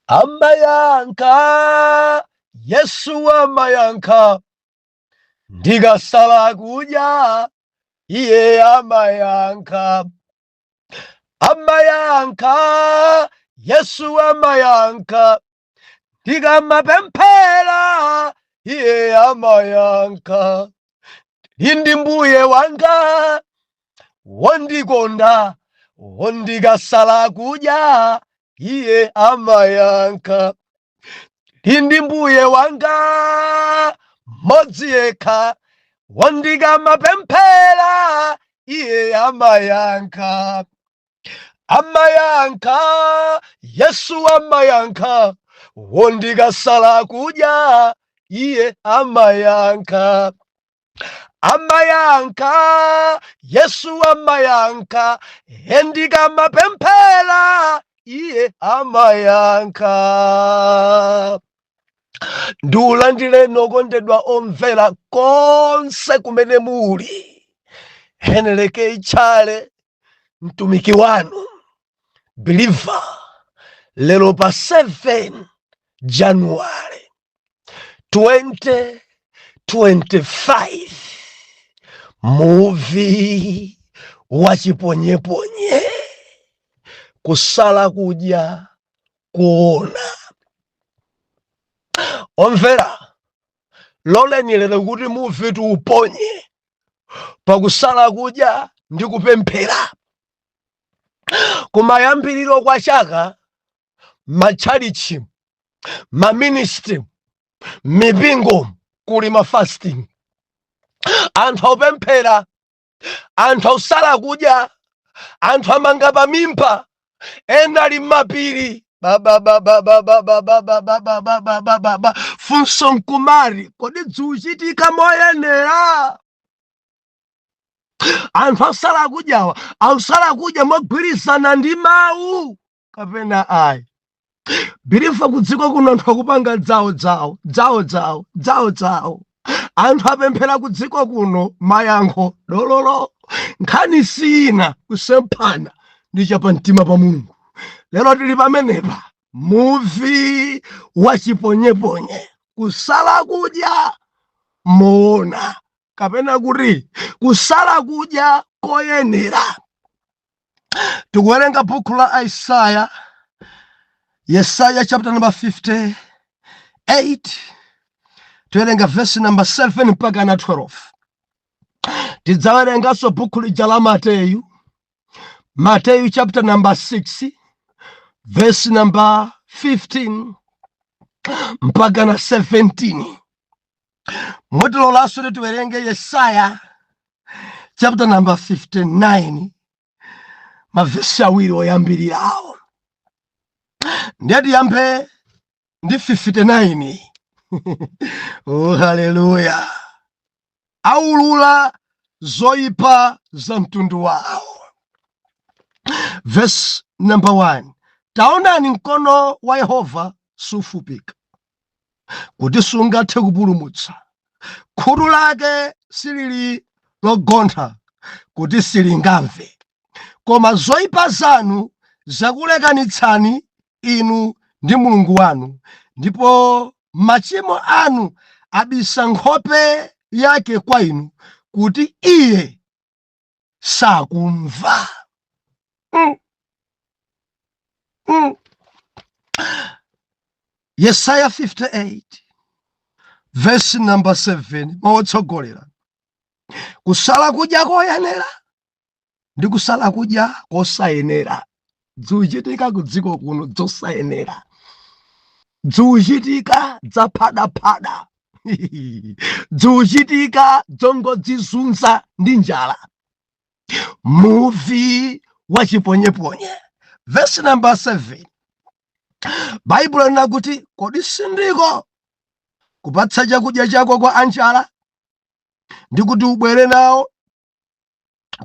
Amayanka, Yesu amayanka, ndikasala kudya, iye amayanka. Amayanka, Yesu amayanka, ndikamapemphera, iye amayanka. Indi mbuye wanga, wondikonda, wondikasala kudya, iye amayanka. Indi mbuye wanga, mmodzi yekha, wondikamapemphera, iye amayanka. Amayanka, Yesu amayanka, wondikasala kudya, iye amayanka. Amayanka, Yesu amayanka, endikamapemphera, iye amayanka. Ndiulandire nokondedwa omvera konse kumene muli. Heneleke Chale, mtumiki wanu, believer, lero pa 7 January 2025, movie wachiponyeponye, kusala kudya kuona. Omvera, loleni lero kuti movie tuuponye pakusala kudya ndi kupemphera. Kumayambiriro kwa chaka, matchalichi, maministry, mipingo kuli mafasting. Anthu opemphera, anthu osala kudya, anthu amanga pamimba, ena ali m'mapiri. Funso nkumari, kodi ziuchitika moyenera? Anthu osala kudyawa, ausala kudya mogwirizana ndi mawu kapena ayi. Bilifa kudziko kuno anthu akupanga dzawo. Anthu apemphera kudziko kuno mayankho dololo, nkhani sina kusemphana ndi chapamtima pa Mulungu. Lero tili pamenepa, movie wachiponyeponye, kusala kudya moona, kapena kuti kusala kudya koyenera. Tikuwerenga buku la Yesaya chapter number 58, tiwerenga verse number 7 mpaka na 12. Tidzawerenganso buku lija la Mateyu chapter number 6, verse number 15 mpaka na 17. Motilolanso tiwerenge Yesaya chapter number 59, mavesi awiri oyambirirawo. Ndiye yambe ndi 59. Oh, haleluya. Aulula zoyipa za mtundu wawo. Verse number 1. Taonani mkono wa Yehova sufupika, kuti sungathe kupulumutsa. Khutu lake silili logontha, kuti silingamve. Koma zoyipa zanu zakulekanitsani inu ndi Mulungu wanu, ndipo machimo anu abisa nkhope yake kwa inu, kuti iye sakumva. Yesaya 58, verse number 7, mawotsogolera. Kusala kudya koyenera ndi kusala kudya kosayenera ziuchitika kudziko kuno, zosayenera ziuchitika zaphadaphada. Ziuchitika zongodzizunza ndi njala. Movie wachiponyeponye. Verse number 7. Bible lina kuti, kodi sindiko kupatsa chakudya chako kwa anjala ndi kuti ubwere nawo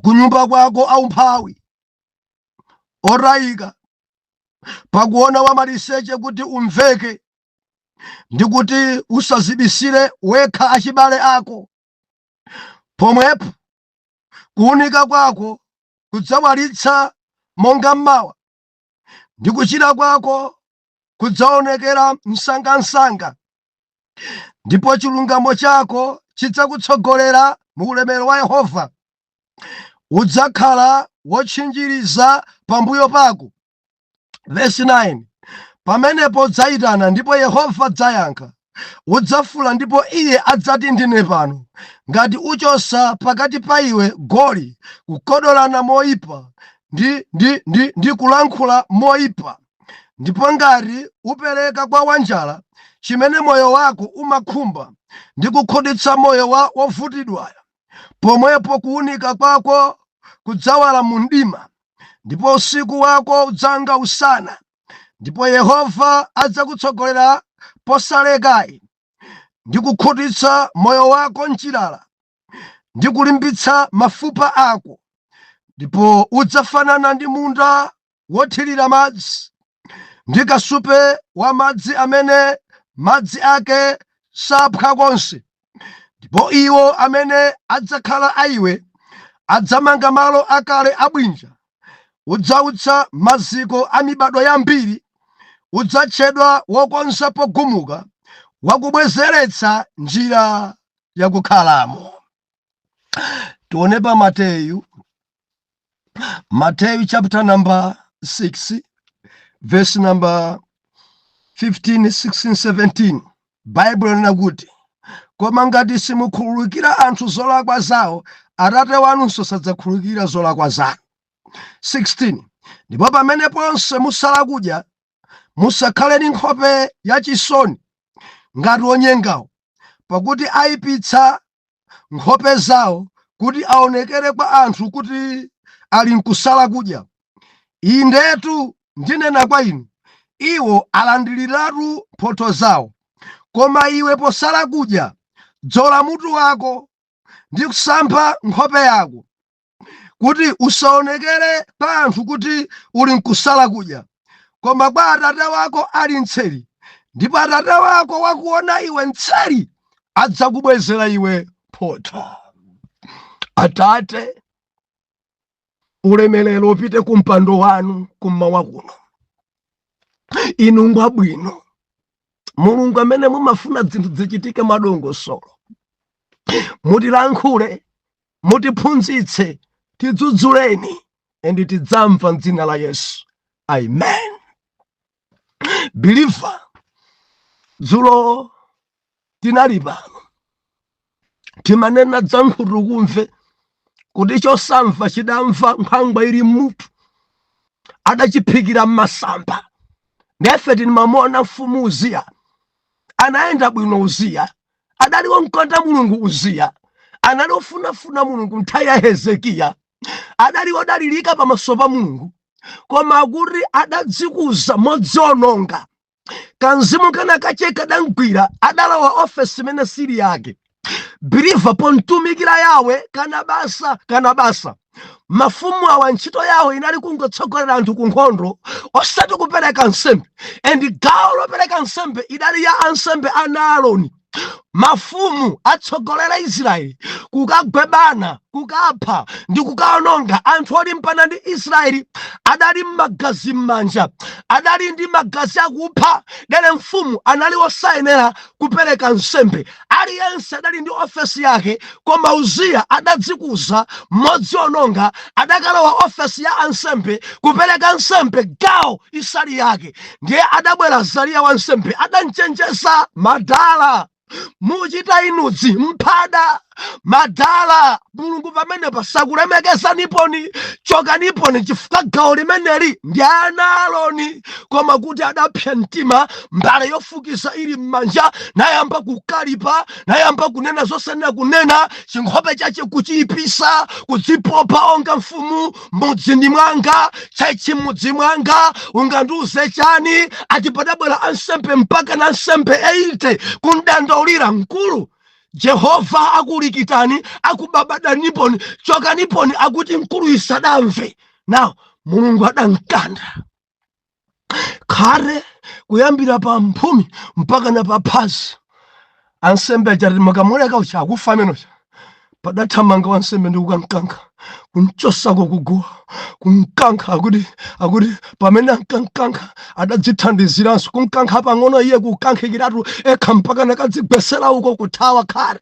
ku nyumba kwako aumphawi orayika, pakuona wamaliseche kuti umveke ndi kuti usazibisire wekha achibale ako. Pomwepo kuunika kwako kudzawalitsa monga mmawa, ndi kuchira kwako kudzaonekera msangamsanga, ndipo chilungamo chako chidzakutsogolera mu ulemerero wa Yehova. Udzakhala wotchinjiriza pambuyo pako. Verse 9. Pamenepo udzayitana ndipo Yehova adzayankha. Udzafula ndipo iye adzati ndine pano. Ngati uchosa pakati pa iwe goli, kukodolana moyipa ndi kulankhula moyipa, ndipo ngati upereka kwa wanjala chimene moyo wako umakhumba ndi kukhutitsa moyo wa wovutidwayo, pomwepo kuwunika kwako kudzawala mu mdima, ndipo usiku wako udzanga usana. Ndipo Yehova adzakutsogolera posalekayi ndi kukhutitsa moyo wako mchilala ndi kulimbitsa mafupa ako, ndipo udzafanana ndi munda wothirira madzi ndi kasupe wa madzi amene madzi ake saphwa konse. Ndipo iwo amene adzakhala aiwe adzamanga malo akale abwinja. Udzautsa maziko a mibado yambiri. Udzatchedwa wokonza pogumuka, wakubwezeretsa njira yakukhalamo. Tione pa Mateyu chapter number 6 verse number 15, 16, 17. Bible linakuti, koma ngati simukhululukira anthu zolakwa zawo, Atate wanunso sadzakhululukira zolakwa zanu. 16. Ndipo pamene ponse musala kudya, musakhale ndi nkhope yachisoni ngati onyengawo, pakuti ayipitsa nkhope zawo kuti aonekere kwa anthu kuti ali nkusala kudya. Indetu ndinena kwa inu, iwo alandiriratu mphotho zawo. Koma iwe posala kudya, dzola mutu wako ndi kusampha nkhope yako, kuti usaonekere kwa anthu kuti uli nkusala kudya, koma kwa Atate wako ali mtseri. Ndipo Atate wako wakuona iwe mtseri adzakubwezera iwe mphotho. Atate, ulemerero upite ku mpando wanu kummawa kuno. Inu ngwabwino, Mulungu amene mumafuna zinthu zichitike mwadongosolo. Mutilankhule, mutiphunzitse, tidzudzuleni, and tidzamva m'dzina la Yesu. Amen. Believer, dzulo tinali pano timanena za nkhutukumve kuti chosamva chidamva nkhwangwa ili mutu adachiphikira m'masamba. Nefe tinimamona mfumu Uziya anaenda bwino. Uziya adali womkonda Mulungu. Uziya anali ofunafuna Mulungu nthawi ya Hezekiya, adali odalirika pamaso pa Mulungu, koma kuti adadzikuza modziononga. Kanzimu kana kache kadamgwira, adalawa ofesi imene sili yake. Believer, pontumikira yawe kana basa. Mafumu awa ntchito yawo inali kungotsogolera anthu ku nkhondo, osati kupereka nsembe. And gawo lopereka nsembe idali ya ansembe ana Aaroni. Mafumu atsogolera Israeli kukagwebana, kukapha ndi kukaononga anthu olimbana ndi Israeli. Adali m'magazi m'manja, adali ndi magazi akupha. Dere mfumu anali osayenera kupereka nsembe. Aliyense adali ndi ofesi yake, koma Uziya adadzikuza modziononga, adakalowa ofesi ya ansembe kupereka nsembe, gawo isali yake. Ndiye adabwera Azariya wa nsembe adanchenjeza madala. Muchita inudzi mphada madala. Mulungu pamene pasakulemekeza niponi, choka niponi, chifukwa gawo limeneli ndi ana Aaroni. Koma kuti adapsa mtima, mbale yofukiza ili m'manja, nayamba kukalipa, nayamba kunena zosenera kunena, chinkhope chache kuchiyipisa, kudzipopa onga mfumu. Mudzi ndi mwanga, chaichi mudzi mwanga, ungandiuze chani? Ati padabwera ansembe mpaka na ansembe 80 kundandaulira mkulu. Jehova akulikitani, akubabada niponi, choka niponi, akuti mkulu isadamve. Now, Mulungu adamkanda. Kare kuyambira pa mphumi mpaka na pa phazi. Ansembe achati makamuleka uchakufa menocha. padathamanga wansembe ndi kukankanka kunchosako kuguwa kunkanka akuti pamene ankankanka adadzithandiziranso kunkanka pang'ono iye kukankhikiratu ekha mpaka nakadzigwesera uko kuthawa khale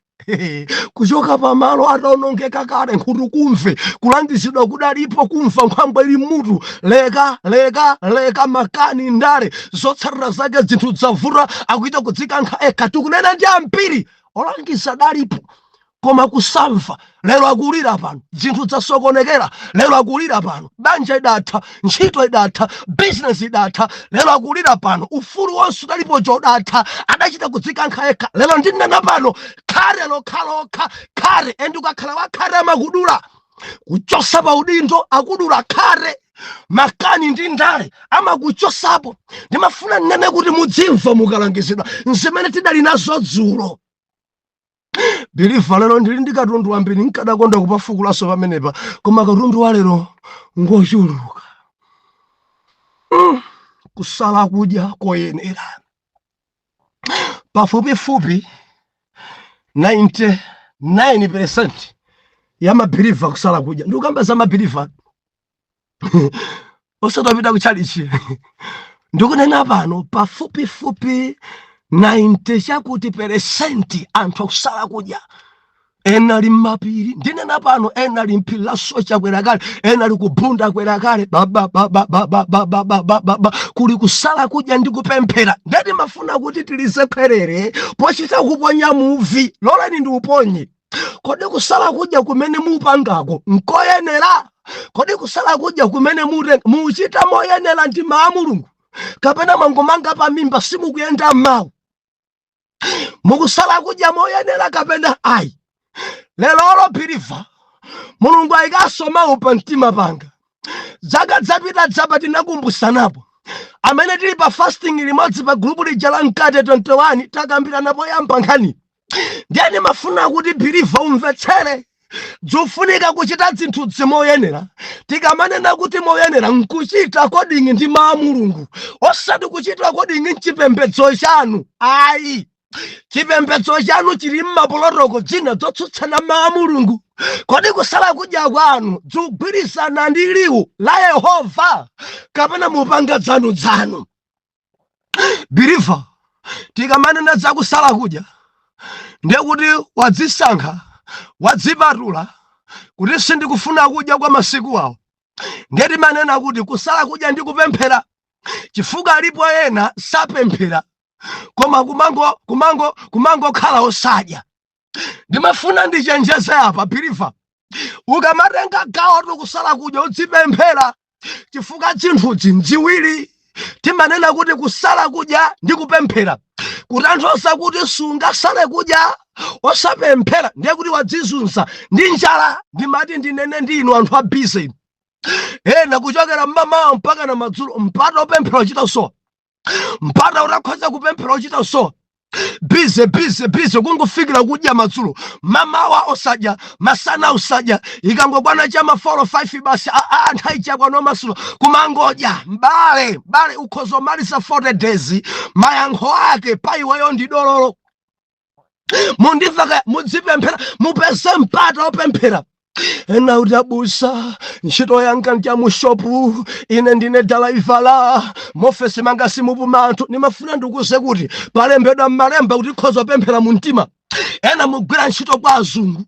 kuchoka pamalo ataonongeka kale nkhutu kumve kulandizidwa kudalipo kumva nkhwangwa ili mutu leka makani ndale zotsatira zake zinthu zavuta akuita kudzikankha ekha tikunena ndi ambiri olangiza dalipo koma kusamva. Lero akulira pano zinthu zasokonekera, lero akulira pano banja idatha, ntchito idatha, business idatha, lero akulira pano ufulu wonse udalipo jodatha adachita kudzikankha ekha. Lero ndinena pano khare lokhalokha khare endukakhala wakhare amakudula kuchosa pa udindo akudula khare makani ndi ndale amakuchosapo. Ndimafuna nnene kuti mudzimva mukalangizidwa nzimene tidali nazo dzulo. Biliva lero ndili ndi katundu wambiri nkadakonda kupafukulaso pamenepa koma katundu wa lero ngochuluka. Kusala kudya koyenera pafupifupi 99% ya mabiliva kusala kudya. Ndikukamba za mabiliva osatapita kuchalichi ndikunena pano pafupifupi 90 chakuti % anthu akusala kudya. Ena ali m'mapiri ndinena pano, ena ali mphiri la Socha kwera kale, ena ali kubunda kwera kale kuli kusala kudya ndi kupemphera. Ndati mafuna kuti tilizekwerere pochita kuponya muvi lolani ndi uponye. Kodi kusala kudya kumene mupangako nkoyenera? Kodi kusala kudya kumene muchita moyenera ndi mawu Mulungu kapena mangomanga pa mimba simukuyenda mawu? Mukusala kudya moyenera kapena ayi? Lero Biliva Mulungu ayikaso mawu pa mtima panga. Zaka zapita dzapa tinakumbusanapo amene tili pa fasting limodzi pa group lija la Mkate 21 takambirana poyamba nkhani. Ndiyani mafuna kuti Biliva umvetsere zofunika kuchita zinthu zimoyenera. Tikamanena kuti moyenera nkuchita according ndi mawu Mulungu, osati kuchita according nchipembedzo chanu. Ayi, chipembedzo chanu chili mmapolotoko zina zotsutsana mawu Mulungu. Kodi kusala kudya kwanu zikugwirizana ndi liwu la Yehova kapena mupanga dzanu? Biliva tikamanena za kusala kudya ndiye kuti wadzisankha wadzipatula kuti sindikufuna kudya kwa masiku awo. Ndiye timanena kuti kusala kudya ndi kupemphera, chifukwa alipo ena sapemphera koma kumango khala osadya. Ndimafuna ndichenjeze apa Biliva, ukamatenga gawo kusala kudya udzipemphera, chifukwa zinthuzi nziwiri. Timanena kuti kusala kudya ndi kupemphera kutanthauza kuti sungasale kudya osapemphera ndiye kuti wadzizunza ndi njala. Ndimati ndinene ndinu anthu a busy ena kuchokera mmamawa mpaka na madzulo mpata opemphera uchita so, mpata utakhoza kupemphera uchita so. Busy kungofikira kudya madzulo, mamawa osadya, masana osadya, ikangokwana chama 4 or 5 basi anthu aichakwa no masulo kumangodya. Mbale ukhozo malisa 40 days mayankho ake pa iweyo ndi dololo. Mundimva mudzipemphera mupeze mpata opemphera. Ena kuti abusa ntchito yanga ndi mushopu, ine ndine dalaivala mofesi manga simupuma anthu. Nimafuna ndikuze kuti palembedwa m'malemba kuti khoza pemphera mu mtima. Ena mugwira ntchito kwa azungu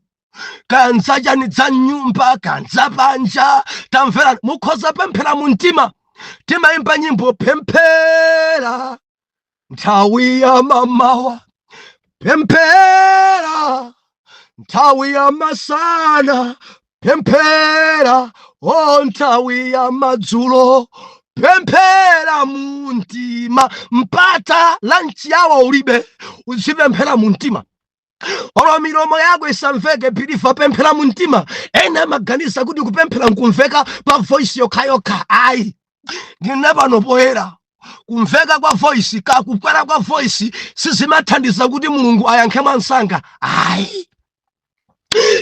kanzachani dza nyumba kanza panja tamvera mukhoza pemphera mu mtima. Timayimba nyimbo pemphera nthawi ya mamawa, pemphera nthawi ya masana, pemphera nthawi ya madzulo, pemphera mu mtima. Mpata lunch yawa ulibe uzipemphera mu mtima. Olo milomo yako isamveke Biliva, pemphera mu mtima. Ena maganiza kuti kupemphera nkumveka pa voice yokhayokha. Ayi, ndine pano poyera kumveka kwa voice kakukwera kwa voice sizimathandiza kuti Mulungu ayankhe mwansanga. Ayi,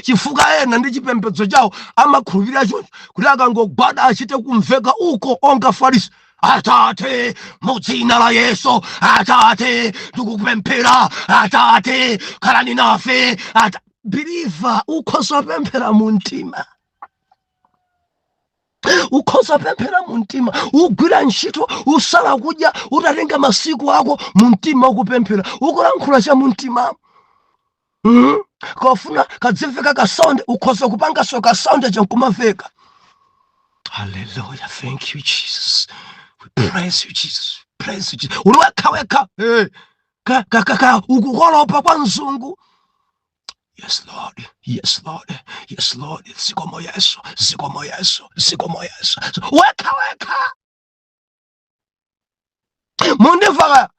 chifukwa ena ndi chipembedzo chawo amakhulupirira choncho kuti akangogwada achite kumveka uko onga Farisi. Atate mudzina la Yesu, Atate tikukupemphera, Atate khalani nafe. believer ukhoza pemphera mu mtima, ukhoza pemphera mu mtima, ugwira ntchito usala kudya utatenga masiku ako mu mtima ukupemphera, ukulankhula cha mu mtima. Kofuna kadzimveka ka sound ukhoza kupanga so ka sound chankumaveka. Hallelujah, thank you Jesus, we praise you Jesus, praise you Jesus. Uliweka ukukolopa kwa mzungu. Yes Lord, yes Lord, yes Lord. Zikomo Yesu, zikomo Yesu, zikomo Yesu. Weka mundivaga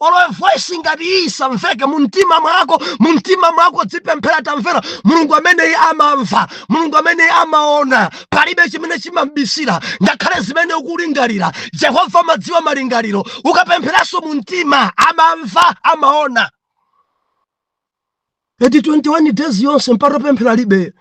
olo voice ngati isa mveke muntima mwako dzipemphera tamvera Mulungu amene amamva, Mulungu amene amaona, palibe chimene chimambisira ngakhale zimene ukulingalira. Jehova madziwa malingaliro, ukapempheranso muntima amamva, amaona. 21 days yonse mpaka pemphera libe.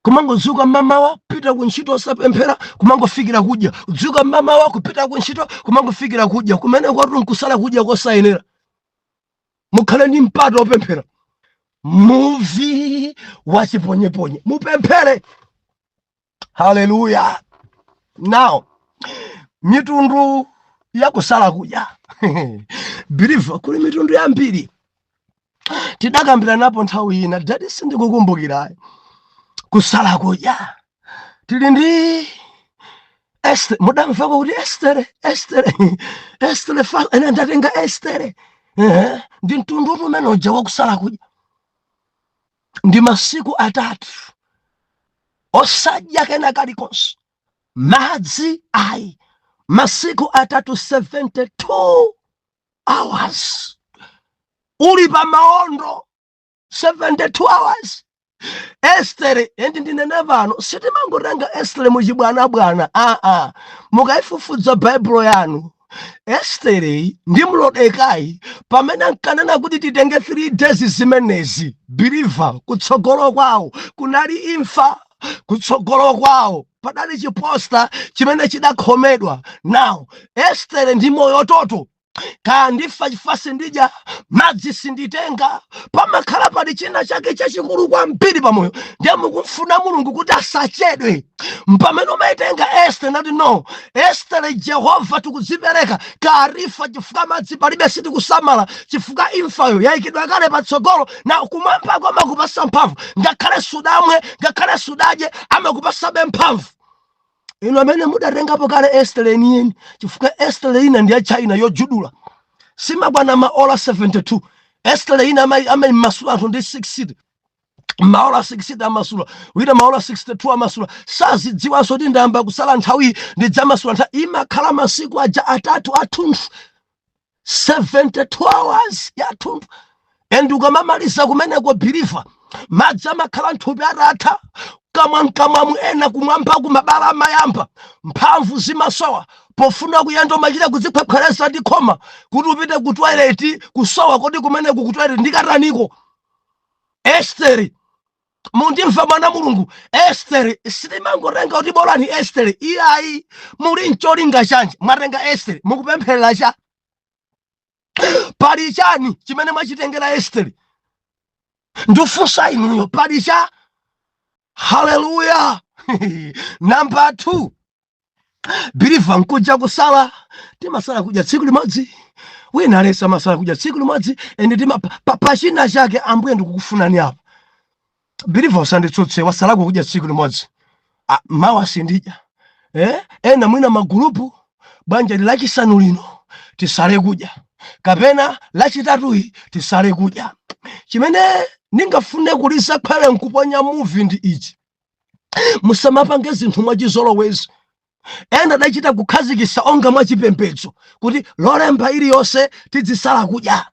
Kumangozuka mamawa pita kuntchito osapemphera, kumangofikira kudya. Udzuka mamawa kupita kuntchito, kumangofikira kudya. Kumene kwatu nkusala kudya kosayenera. Mukhale ndi mpata opemphera. Muvi wachiponyeponye, mupemphere. Hallelujah. Now, mitundu ya kusala kudya. Believer kuli mitundu yambiri. Tidakambira napo nthawi ina, dadi sindikukumbukira. Kusala kudya. Tili ndi Esther, mudamva kuti Esther fa ene ndatenga Esther. Ndi mtundu umene uja wa kusala kudya. Ndi masiku 3 osadya kena kalikonse, madzi ayi, masiku 3 72 hours uli pa maondo 72 hours. Esther endi ndinene vano sitimangotenga Esther muchibwana. Mukaifufuza Bible yanu, Esther ndi Mordecai pamene ankanena kuti titenge 3 days zimenezi. Believer kutsogolo kwawo kunali imfa, kutsogolo kwawo padali chiposta chimene chidakhomedwa. Now Esther ndi moyo toto, kandifa chifasi ndidya, madzi sinditenga, pamakhala pali china chake chachikulu kwambiri pamoyo. Ndiye mukumfuna Mulungu kuti asachedwe. Mpamene umaitenga Esther nati no, Esther Jehova tikudzipereka, karifa chifukwa madzi palibe sitikusamala, chifukwa imfayo yayikidwa kale patsogolo, na kumwamba amakupasa mphamvu. Ngakhale sudamwe, ngakhale sudadye, amakupasabe mphamvu. Ino amene mudatengapo kale Esther yeniyeni, chifukwa Esther ina ndi ya China yojudula. Simabwana maola 72. Esther ina ama masula 26. Maola 60 amasula. Wina maola 62 amasula. Sazi dziwa soti ndamba kusala nthawi ndi dzamasula nthawi. Imakhala masiku aja 3 athunthu. 72 hours ya athunthu. And ukamamaliza kumeneko believer, madzi amakhala nthupi atatha. Kamwa muena kumwamba kumabala amayamba, mphamvu zimasowa, pofuna kuyenda machita kuzikhwepkheresa ndi khoma kuti upite ku toilet kusowa kodi kumene ku toilet ndikataniko. Esther mundimva mwana Mulungu, Esther sitimangotenga kuti bolani Esther iyayi muli ncholinga chanje mwatenga Esther mukupempherera cha pali chani chimene mwachitengera Esther? Ndifunsa inuyo pali cha. Hallelujah. Number 2, believer nkuja kusala, timasala kudya tsiku limodzi, wina alesa masala kudya tsiku limodzi, ende tima pachina chake Ambuye ndikukufunani apa. Believer usanditsutse wasala kudya tsiku limodzi. Mawa sindidya. Ena mwina magulupu banja lachisanu lino tisale kudya, kapena lachitatu tisale kudya. Chimene ningafune kulisa khale nkuponya movie ndi ichi. Musamapange zinthu mwachizolowezi. Ena dachita kukhazikisa onga mwachipembedzo kuti lolemba iliyonse tidzisala kudya.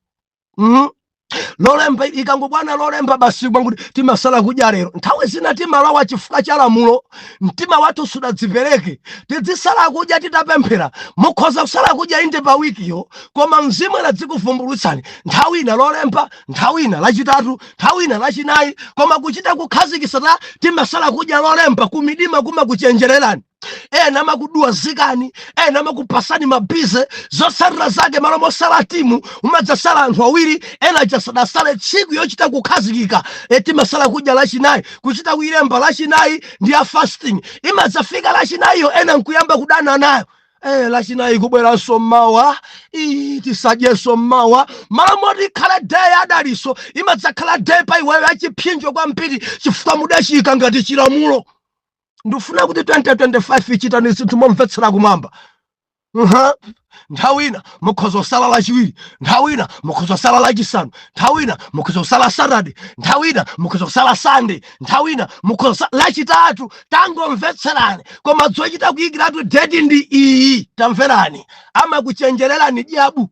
Lolemba ikangobwana lolemba basi kuti timasala kudya lero. Nthawi zina timalawa chifukwa cha lamulo, mtima wathu sudadzipereke. Tidzisala kudya titapemphera. Mukhoza kusala kudya inde pa wikiyo, koma mzimu adzikuvumbulutsani. Nthawi ina lolemba, nthawi ina lachitatu, nthawi ina lachinayi, koma kuchita kukhazikisa timasala kudya lolemba kumidima kuchenjererani. ena makudua zikani, ena makupasani mabize zosalira zake malo mosala timu umadzasala anthu awiri, ena chasadasale tsiku yochita kukhazikika timasala kudya lachinayi kuchita kuilemba lachinayi ndi ya fasting, imadzafika lachinayiyo ena nkuyamba kudana nayo. Lachinayi kubweranso mmawa, tisadyenso mmawa, malo moti khala day adaliso imadzakhala day pa iweyo yachipsinjo kwambiri chifukwa mudachika ngati chilamulo. Ndifuna kuti 2025 ichitani zinthu momvetsera kumwamba. Nthawi ina mukhoza kusala lachiwiri, nthawi ina mukhoza kusala lachisanu, nthawi ina mukhoza kusala Saturday, nthawi ina mukhoza kusala Sunday, nthawi ina mukhoza lachitatu. Tangomvetserani, koma zochita kuyikiratu date ndi iyi. Tamverani, amakuchenjererani jabu,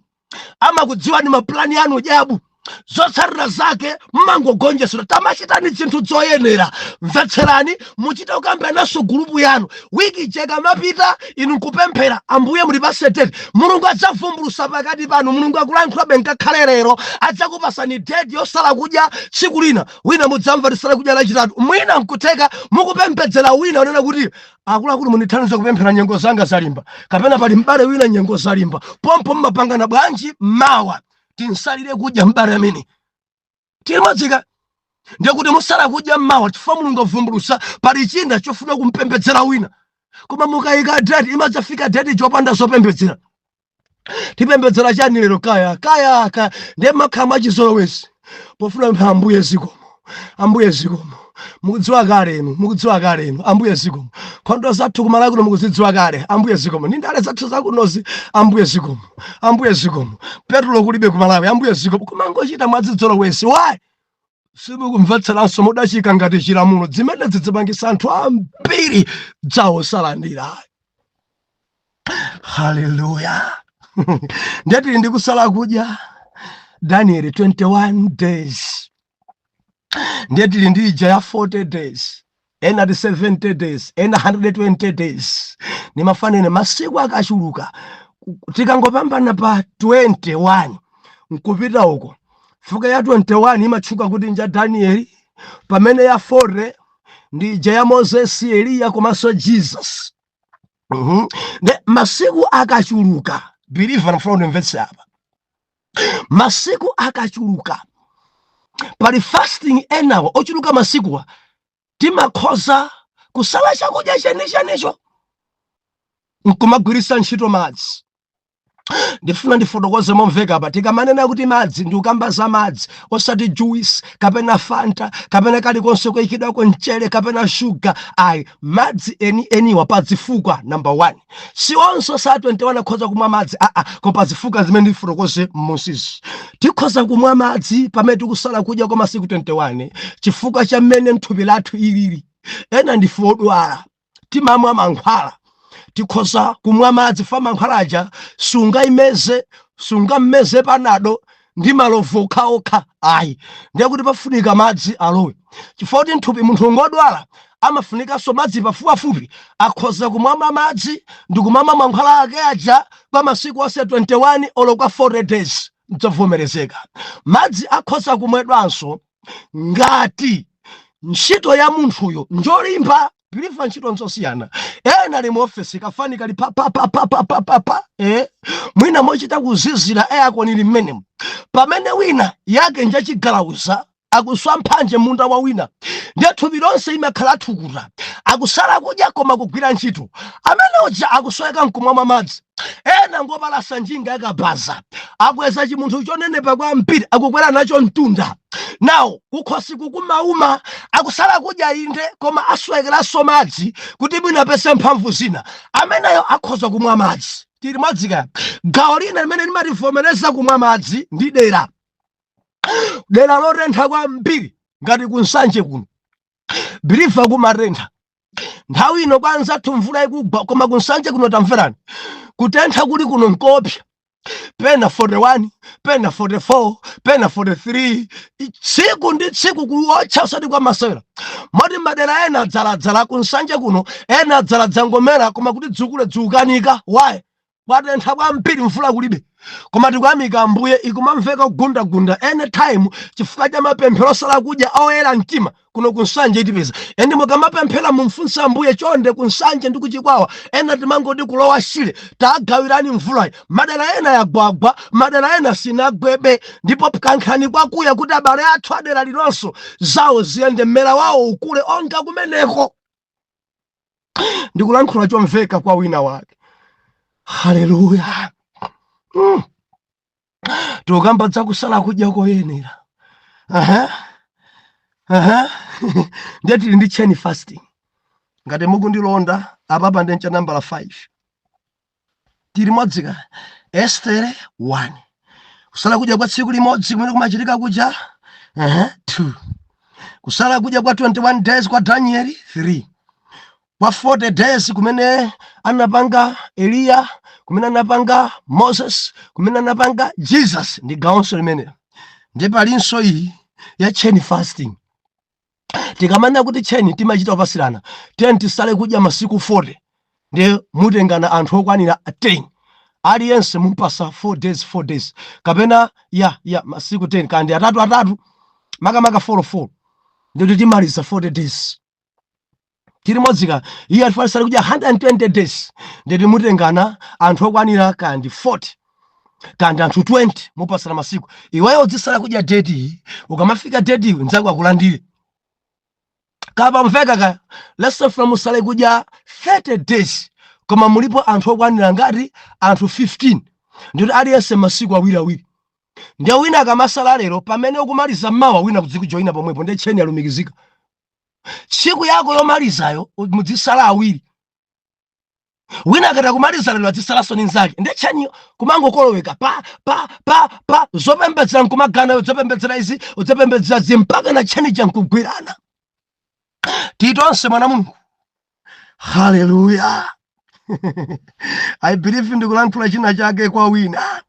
amakudziwani maplani anu jabu, zosalira zake mmangogonjesera. Tamachitani zinthu zoyenera. Mvetserani, muchita kukamba naso gulupu yanu. Wiki cheka mapita inu kupemphera Ambuye mulipase date. Mulungu adzavumbulusa pakati panu. Mulungu akulankhulabe ngakhale lero adzakupasani date yosala kudya tsiku lina. Wina mudzamva tisala kudya lachitatu. Mwina nkutheka mukupembedzera wina unena kuti akuluakulu munithandiza kupemphera nyengo zanga zalimba, kapena pali mbale wina nyengo zalimba. Pompo mmapangana bwanji mawa tinsalire kudya mbale amene tilimadzika. Ndiye kuti musala kudya mmawa chifukwa Mulungu avumbulusa pali china chofuna kumpembedzera wina. Koma mukayika date imadzafika date chopanda zopembedzera. Tipembedzera chani lero? Kaya ndiye makhala mwachizolowezi pofuna Ambuye zikomo, Ambuye zikomo. Mukudziwa kale inu, Ambuye zikomo. Nkhondo zathu kumala kuno mukuzidziwa kale, Ambuye zikomo. Ndi ndale zathu zakunozi, Ambuye zikomo, Ambuye zikomo. Petulo kulibe kumalawi, Ambuye zikomo. Kumangochita mwachizolowezi. Why? Simukumvetseranso mudachika ngati chilamulo. Zimene zidzipangisa anthu ambiri dzawo salandira. Hallelujah. Ndeti ndikusala kudya Daniel 21 days. Ndeti ndija ya 40 days, ena 70 days, ena 120 days. Ni mafanene masiku akachuluka. Tikangopambana pa 21 nkupita uko. Fuka ya 21 imatchuka kuti nja Daniel, pamene ya 40 ndija ya Moses, Eliya komanso Jesus. Ne masiku akachuluka. Believe and follow invest apa. Masiku akachuluka. Pali fasting enawo ochuluka masiku timakhoza kusala chakudya chenisho nkumagwirisa ntchito madzi. Ndifuna ndifotokoze momveka apa. Tikamanena kuti madzi ndi ukamba za madzi osati juice kapena fanta kapena kalikonse koyikidwako mchere kapena sugar. Ayi, madzi eniwa pazifukwa number 1. Si onso saa 21 akhoza kumwa madzi, koma pazifukwa zimene ndifotokoze m'munsizi. Tikhoza kumwa madzi pamene tikusala kudya kwa masiku 21 chifukwa cha mmene mthupi lathu ilili. Ena ndife odwala, timamwa mankhwala. Tikhoza kumwa madzi fa mankhwalaja sunga mmeze panado ndi malovu okhaokha. Ayi, ndiye kuti pafunika madzi alowe. Chifukwa kuti mthupi munthu ngodwala amafunikanso madzi pafupifupi. Akhoza kumwa madzi ndi kumwa mankhwala ake aja pa masiku onse 21 olo kwa 40 days mdzovomerezeka. Madzi akhoza kumwedwanso ngati ntchito ya munthuyo njolimba. Bilifa ntchito nzosiyana. Ena ali mu office kafani kali pa. Mwina mochita kuzizira akonili mmene. Pamene wina yake njachigalauza akuswa mphanje munda wa wina. Ndiye thupi lonse imakhala thukuta. Akusala kudya koma kugwira ntchito. Amene oja akusweka nkumwa madzi. Ena ngopala sanjinga yakabaza. Akweza chimunthu chonenepa kwambiri akukwera nacho mtunda. Now kukhosi kukumauma akusala kudya inde koma aswekeranso madzi kuti mwina apese mphamvu zina. Ameneyo akhoza kumwa madzi. Tili madzika. Gawo lina limene limativomereza kumwa madzi ndi dera. Dera lorentha kwambiri ngati kunsanje kuno. Bilifa kumarentha. Nthawi ino kwanza mvula ikugwa koma kunsanje kuno tamverani. Kutentha kuli kuno nkopya. Pena 41, pena 44, pena 43. Tsiku ndi tsiku kuwotcha usati kwa masewera. Moti madera ena dzaladzala kunsanje kuno, ena dzaladza ngomera koma kuti dzukule dzukanika. Why? Kwatentha kwambiri mvula kulibe. koma tikuyamika Ambuye ikumamveka kugundagunda anytime chifukwa cha mapemphero osala kudya oyera mtima kuno kunsanje itipeza. Ende mukamapemphera mumfunsa Ambuye chonde kunsanje ndi kuchikwawa ena timangoti kulowa shile tagawirani mvulayi. Madera ena yagwagwa, madera ena sinagwebe, ndipo kankhani kwakuya kuti abale athu adera linonso zawo ziyende mmera wawo ukule onga kumeneko. Ndikulankhula chomveka kwa wina wake. Haleluya. Tukamba za kusala kudya koyenera. Ndiye tili ndi chain fasting. Ngati mukundilonda apapa ndi nambala 5. Tili modzika Estere 1. Kusala kudya kwa tsiku limodzi kumene kumachitika kuja 2. Kusala kudya kwa 21 days kwa Daniel 3. Kwa 40 days kumene anapanga Eliya, kumene anapanga Moses, kumene anapanga Jesus, ndi gawonso limene. Ndi palinso iyi ya chain fasting. Tikamana kuti chain timachita opasirana. 10 tisale kudya masiku 40. Ndi mutengana anthu okwanira 10. Aliyense mupasa 4 days. Kapena masiku 10 kandi atatu makamaka 4. Ndi timaliza 40 days. Tili modzika iye atifanisala kudya 120 days. Ndi mutengana anthu okwanira kandi 40. Kandi anthu 20 mupasana masiku. Iweyo udzisala kudya date, ukamafika date nzako akulandire. Kapa mveka ka, let's say from musale kudya 30 days. Koma mulipo anthu okwanira ngati anthu 15. Ndi aliyense masiku awiri. Ndi wina akamasala lero pamene ukumaliza mawa wina kudzikujoina pomwepo ndi cheni alumikizika. Tsiku yako yomalizayo mudzisala awiri. Wina akata kumaliza lero adzisalaso ninzake. Ndi cheni kumangokoloweka pa zopembedzera nkumagana zopembedzera izi, zopembedzera zimpaka na cheni chankugwirana. Titonse mwana Mulungu. Hallelujah. I believe ndikulankhula china chake kwa wina.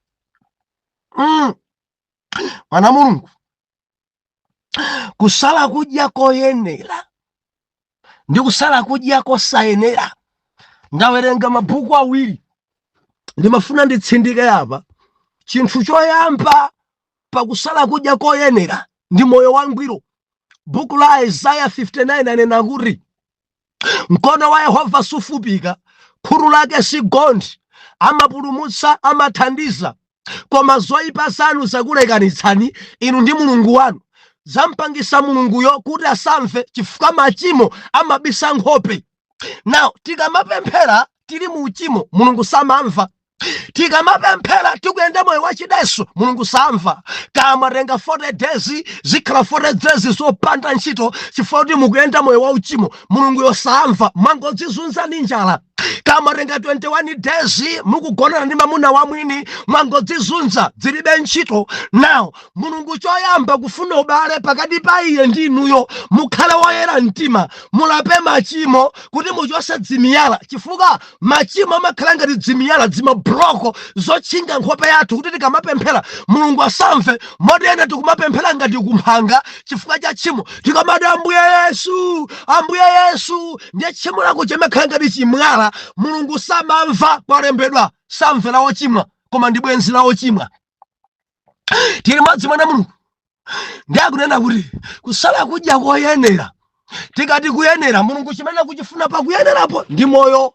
Mwana Mulungu. Kusala kudya koyenera ndi kusala kudya kosayenera. Ndawerenga mabuku awiri. Ndimafuna nditsindike apa. Chinthu choyamba pa kusala kudya koyenera ndi moyo wangwiro. Buku la Isaiah 59 anena kuti mkono wa Yehova sufupika, khuru lake sigondi, amapulumutsa amathandiza, koma zoyipa zanu zakulekanitsani inu ndi Mulungu wanu. Zampangisa Mulunguyo kuti asamve chifukwa machimo amabisa nkhope. Now tikamapemphera tili mu uchimo Mulungu samamva. Tikamapemphera tikuyenda moyo wachideso Mulungu samva. Kama renga 40 days zikhala 40 days zopanda ntchito chifukwa kuti mukuyenda moyo wa uchimo Mulungu yosamva, mwangodzizunza ndi njala. Kama renga 21 days mukugonana ndi mamuna wamwini mwangodzizunza zilibe ntchito. Now Mulungu choyamba kufuna ubale pakati pa iye ndi inuyo, mukhale woyera mtima, mulape machimo kuti muchose dzimiyala, chifukwa machimo amakhala ngati dzimiyala zimabroko zotchinga nkhope yathu kuti tikamapemphera Mulungu asamve. Moti ena tikumapemphera ngati kumphanga chifukwa cha tchimo. Tikamati Ambuye Yesu ndiye tchimo lako chimakhala ngati chimwala. Mulungu samamva, kwalembedwa samvera ochimwa koma ndi bwenzi la ochimwa. Tili modzi mwana Mulungu. Ndi akunena kuti kusala kudya koyenera. Tikati kuyenera Mulungu chimene kuchifuna pa kuyenerapo ndi moyo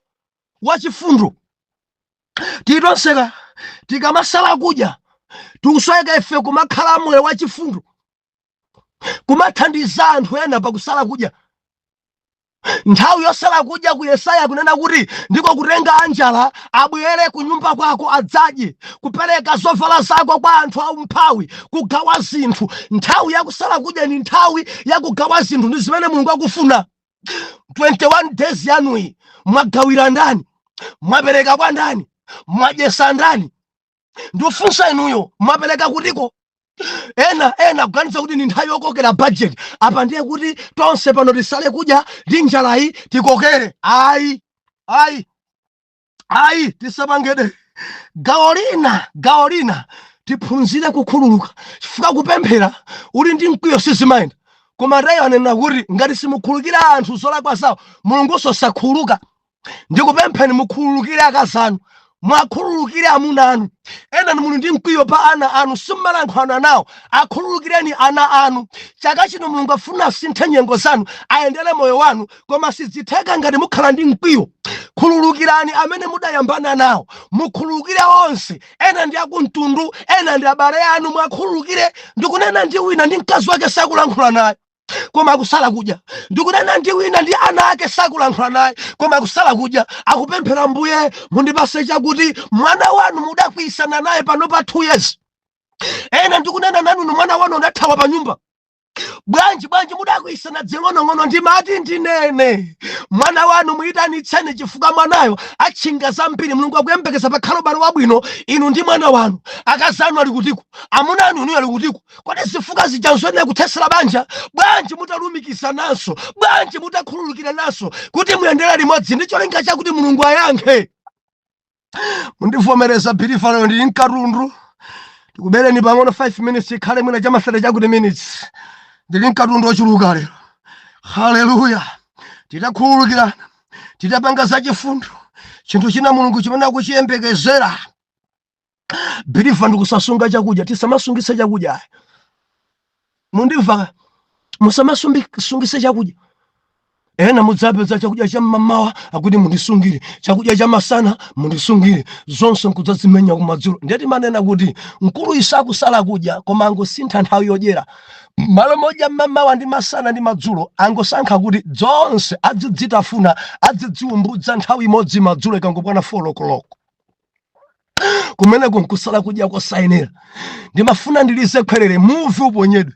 wachifundo. Titonseka tikamasala kudya tikusweka ife kumakhala moyo wachifundo, kumathandiza anthu ena pa kusala kudya. Nthawi yosala kudya ku Yesaya kunena kuti ndiko kutenga anjala abwere ku nyumba kwako adzadye, kupereka zovala zako kwa anthu aumphawi, kugawa zinthu. Nthawi yakusala kudya ni nthawi yakugawa zinthu, ndi zimene Mulungu akufuna. 21 days yanuyi mwagawira ndani? Mwapereka kwa ndani? Mwadyesa ndani? Ndifunsa inuyo mwapereka kutiko? Ena kuganiza kuti ni nthawi yokokera budget. Apa ndiye kuti tonse pano tisale kudya ndi njalayi tikokere. Ayi tisapangede. Gawo lina tiphunzire kukhululuka. Chifukwa kupemphera uli ndi mkwiyo sizimayenda. Koma Reyo anena kuti ngati simukhulukira anthu zolakwa zawo Mulungu sakhululuka. Ndikupempheni mukhululukire akazanu, mwakhululukire amuna anu. Ena muli ndi mkwiyo pa ana anu, simmalankhulana nawo. Akhululukireni ana anu. Chaka chino Mulungu afuna asinthe nyengo zanu, ayendere moyo wanu, koma sizitheka ngati mukhala ndi mkwiyo. Khululukirani amene mudayambana nawo, mukhululukire onse. Ena ndi akumtundu, ena ndi abale anu, mwakhululukire. Ndikunena ndi wina ndi mkazi wake sakulankhula naye, koma akusala kudya. Ndikunena ndi wina ndi ana ake sakulankhula naye, koma akusala kudya. Akupemphera, Mbuye mundipase chakuti mwana wanu mudakwisana naye pano pa 2 years. Ena ndikunena nanu mwana wanu unathawa pa nyumba. Bwanji mudakwisana dzing'onong'ono, ndimati ndinene mwana wanu muyitanitseni chifukwa mwanayo atchinga zambiri. Mulungu akuyembekeza pakhalo balo wabwino inu ndi mwana wanu. Akazanu ali kutiko, amuna anu inu ali kutiko. Kodi zifuka zijanzwene kuthesera banja? Bwanji mutalumikiza naso, bwanji mutakhululukira naso kuti muyendere limodzi ndi cholinga chakuti Mulungu ayankhe. Mundivomereza Bilifano ndi nkatundu. Tikubereni pang'ono 5 minutes ikhale mwina chamasere chakuti minutes. Ndili nkatundu ochuluka lero. Haleluya. Titakhululukirana, titapanga zachifundo. Chinthu china Mulungu chimene akuchiyembekezera, Bilifano ndikusasunga chakudya. Tisamasungise chakudya. Mundimva, musamasungise chakudya. Ena mudzapeza chakudya cha mamawa akuti mundisungire, chakudya cha masana mundisungire, zonse nkudzazimenya kumadzulo. Ndeti manena kuti mkulu isakusala kudya koma angosintha nthawi yodyera. Malo modya mamawa ndi masana ndi madzulo angosankha kuti zonse adzidzitafuna, adzidziumbudza nthawi imodzi madzulo ikangopwana 4 o'clock. Kumene kunkusala kudya kosayenera. Ndimafuna ndilize khwerere, muvi uponyedwe.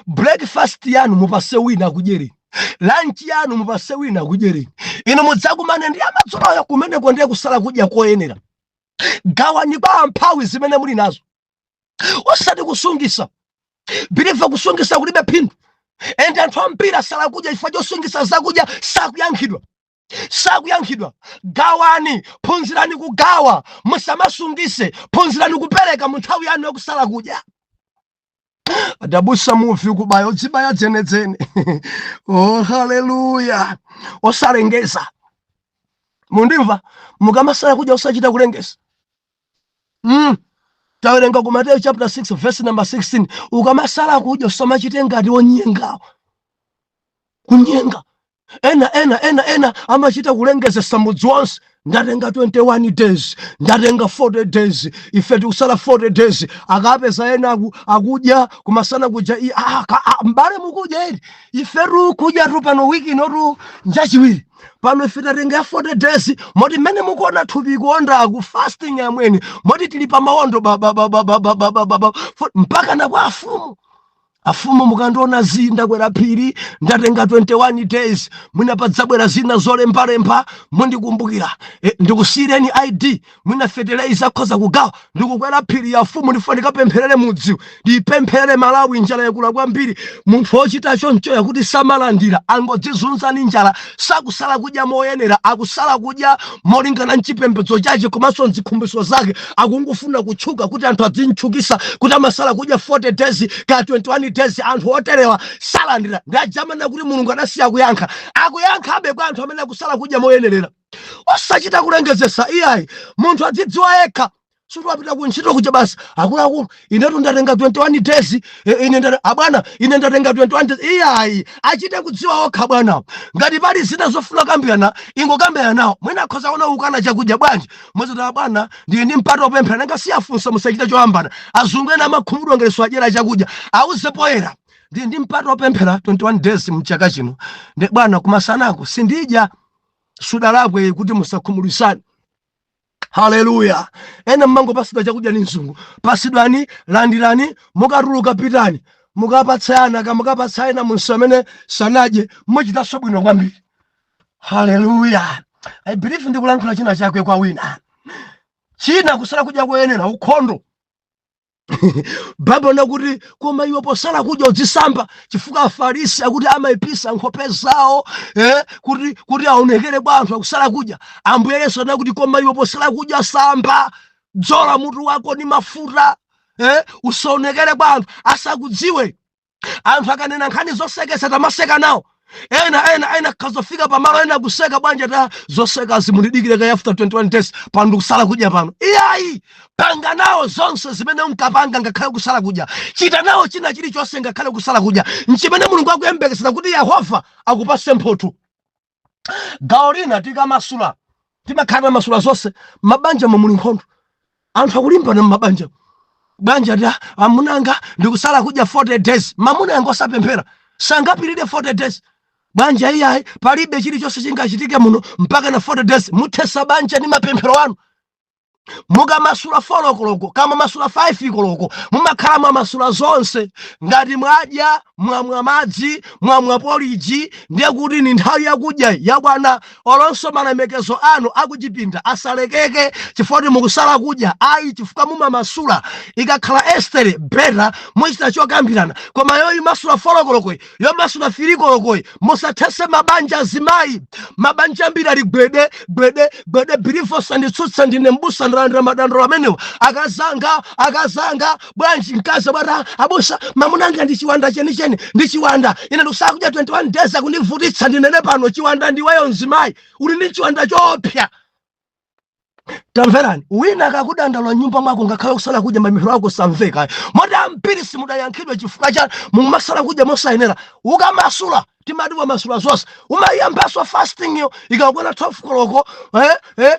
Breakfast yanu mupase wina kudyere, lunch yanu mupase wina kudyere. Ino mudzakumane ndi amadzuloyo kumene ndiye kusala kudya koyenera. Gawani kwa amphawi zimene muli nazo, osati kusungisa. Biliva kusungisa kulibe phindu. Ende anthu ambiri asala kudya chifukwa chosungisa zakudya sakuyankhidwa. Gawani, phunzirani kugawa, musamasungise, phunzirani kupereka mu nthawi yanu yokusala kudya. Adabusa muvi kubaya odzibaya dzenedzene. Oh, haleluya. Osalengeza. Mundimva, mukamasala kudya osachita kulengeza. Tawerenga ku Matthew chapter 6 verse number 16. Ukamasala kudya osamachite ngati onyenga. Kunyenga. Ena amachita kulengeza samudzi wonse. Ndatenga 21 days, ndatenga 40 days, ife tikusala 40 days. Akapeza ena akudya kumasana kudya mbale mukudya eri. Ife kudya pano wiki inotu njachiwiri. Pano ife tatenga 40 days, moti mene mukuona thupi kuonda ku fasting yamweni, moti tili pa mawondo mpaka na kwa afumu mukandiona zinda kwera phiri, ndatenga 21 days, mwina padzabwera zina zolembalemba, mundikumbukira. Ndikusiyireni ID, mwina fertilizer khoza kugawa, ndikukwera phiri ya afumu ndifanika pempherere mudzi, ndipempherere Malawi njala yakula kwambiri. Munthu ochita choncho yakuti samalandira, angodzizunzani njala, sakusala kudya moyenera, akusala kudya molingana nchipembedzo chache komanso nzikhumbiso zake. Akungofuna kutchuka kuti anthu adzinchukisa kuti amasala kudya 40 days ka 21 days. Anthu oterewa salandira. Ndajamana kuti Mulungu adasiya kuyankha. Akuyankhabe kwa anthu amene akusala kudya moyenerera. Osachita kulengezesa iyayi. Munthu adzidziwa yekha. Sutu wapita kuntchito kuja basi. Akuluakulu, inetu ndatenga 21 days. Ine ndatenga 21 days. Iyayi. Achite kudziwa okha bwana. Ngati pali zina zofuna kambirana, ingokambirana nawo. Mwina akhoza ona ukana chakudya bwanji. Mwezota bwana, ndi mpata opemphera nanga siyafunsa musachita choyambana. Azungwe na makhumudwa ngeleso adyera chakudya. Auze poyera. Ndi mpata opemphera 21 days mchaka chino. Ndi bwana kumasanako sindidya sudalabwe kuti musakhumulisani. Haleluya. Ena mmango pasidwa chakudya ni nzungu. Pasidwani, landirani, mukatuluka pitani. Mukapatsana kamukapatsana munsi amene sanadye muchita sobwino kwambiri. Haleluya. I believe ndikulankhula china chakwe kwa wina. China kusala kudya koyenera ukhondo. Baba nakuti koma iwo posala kudya udzisamba chifukwa Afarisi akuti amaipisa nkhope zawo kuti aonekere bwa anthu akusala kudya. Ambuye Yesu anakuti koma iwo posala kudya samba, dzola mutu wako ni mafuta, usaonekere bwa anthu asakudziwe. Anthu akanena nkhani zosekesa tamaseka nawo. ena kazofika pamalo ena kuseka bwanja ta zoseka zimunidikire after 21 days pano kusala kudya pano. Iyayi, panga nawo zonse zimene unkapanga ngakhale kusala kudya. Chita nawo china chilichonse ngakhale kusala kudya. Nchimene Mulungu akuyembekezera kuti Yehova akupase mphotho. Gawo lina tikamasula, timakhala masula zonse mabanja muli nkhondo. Anthu akulimbana m'mabanja. Banja ta amunanga ndikusala kudya 40 days. Mamuna angosapemphera sangapirire 40 days. Banja iyayi palibe chilichonse chingachitike muno mpaka na 40 days. Muthesa banja ndi mapemphero anu. Muga masula 4 koloko kama masula 5 koloko mumakhala mwa masula zonse ngati mwadya mwamwa madzi mwamwa poliji ndiye kuti ni nthawi yakudya yakwana. Olonso malemekezo anu akuchipinda asalekeke chifukwa mukusala kudya. Ayi, chifukwa muma masula ikakhala Estere beta muchita chokambirana. Koma yoyi masula 4 koloko yo masula 3 koloko musathese mabanja azimayi. Mabanja ambiri ali gwede bilivo sanditsutsa ndine mbusa ndandira madandolo amenewo akazanga bwanji mkazi bwata abusa mamunanga ndi chiwanda chenicheni ndi chiwanda ine ndikusala kudya 21 days akundivutitsa ndinene pano chiwanda ndiweyo mzimayi uli ndi chiwanda chopya. Tamverani, wina akakudandala nyumba mwako ngakhale kusala kudya mamihiro ako samveka. Moda mpiri simudayankhidwe chifukwa cha mumasala kudya mosayenera. Ukamasula timadiwa masula zonse umayambaswa fasting yo ikakwana 12 koloko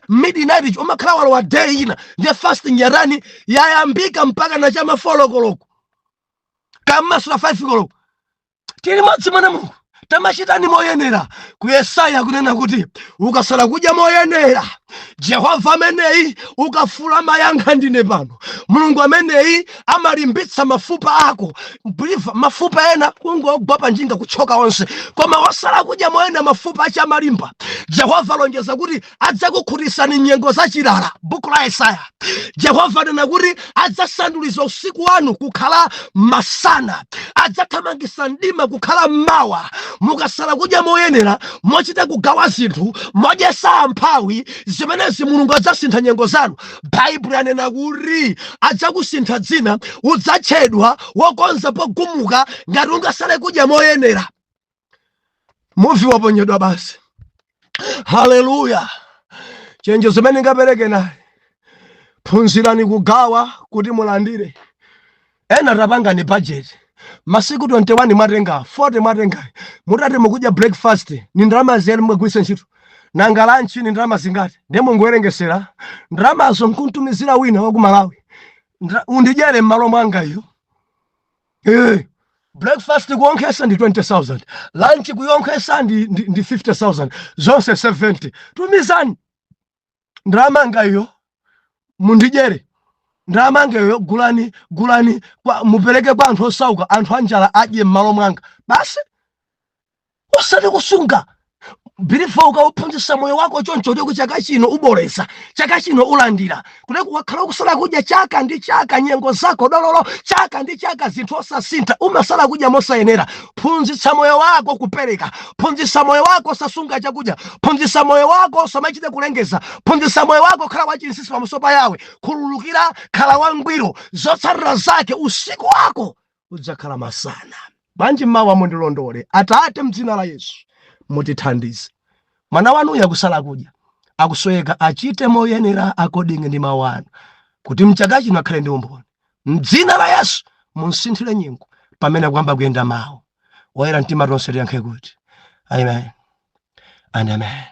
midnight umakhala walo wa day ina ndiye fasting yarani yayambika mpaka na chama 4 koloko kama masula 5 koloko. Tili modzi mwana Mulungu tamachitani moyenera. Ku Yesaya kunena kuti ukasala kudya moyenera Jehova ameneyi ukafula mayanga ndine pano. Mulungu ameneyi amalimbitsa mafupa ako. Mafupa ena kungogwa panjinga kuchoka onse. Koma wasala kudya moyenera mafupa achamalimba. Jehova alonjeza kuti adzakukhutisani nyengo zachilala. Buku la Yesaya. Jehova anena kuti adzasanduliza usiku wanu kukhala masana. Adzathamangisa mdima kukhala mmawa. Mukasala kudya moyenera mochita kugawa zinthu modyesa amphawi zimenezi Mulungu adzasintha nyengo zanu. Baibulo anena kuti adzakusintha dzina udzatchedwa wokonza pogumuka ngati ungasale kudya moyenera. Muvi waponyedwa basi. Haleluya. Chenjezo zimene ngapereke naye phunzirani kugawa kuti mulandire. Ena tapanga ni budget. Masiku 21 mwatenga 40 mwatenga mutati mukudya breakfast ni ndalama zenu mwegwisa ntchito. Nanga lunch ni ndalama zingati ndiye mungowerengesera ndalamazo nkuntumizira wina wa ku Malawi undijere m'malo mwanga iyo. Breakfast kuyonkesa ndi 20,000, lunch kuyonkesa ndi 50,000, zonse 70. Tumizani ndalama ngayo mundijere. Ndamangeyo gulani kwa mupereke kwa anthu osauka, anthu anjala adye m'malo mwanga. Basi usati kusunga bilifu ukauphunzitsa moyo wako choncho kuti chaka chino ubolesa, chaka chino ulandira. Kuti wakhala kusala kudya chaka ndi chaka nyengo zako dololo, chaka ndi chaka zinthu osasintha umasala kudya mosayenera. Phunzitsa moyo wako kupereka, phunzitsa moyo wako sasunga chakudya, phunzitsa moyo wako samachite kulengeza, phunzitsa moyo wako khala wachinsinsi pamaso pa Yawe, khululukira, khala wangwiro, zotsatira zake usiku wako udzakhala masana. Banji mmawa mundilondole. Atate m'dzina la Yesu mutithandize. Mwana wanu yakusala kudya akusweka achite moyenera according ndi mawu anu kuti mchaka chino akhale ndi umboni. M'dzina la Yesu munsinthire nyengo pamene kwamba kuyenda mawu. Woyera mtima tonse tiyankhe kuti amen and amen.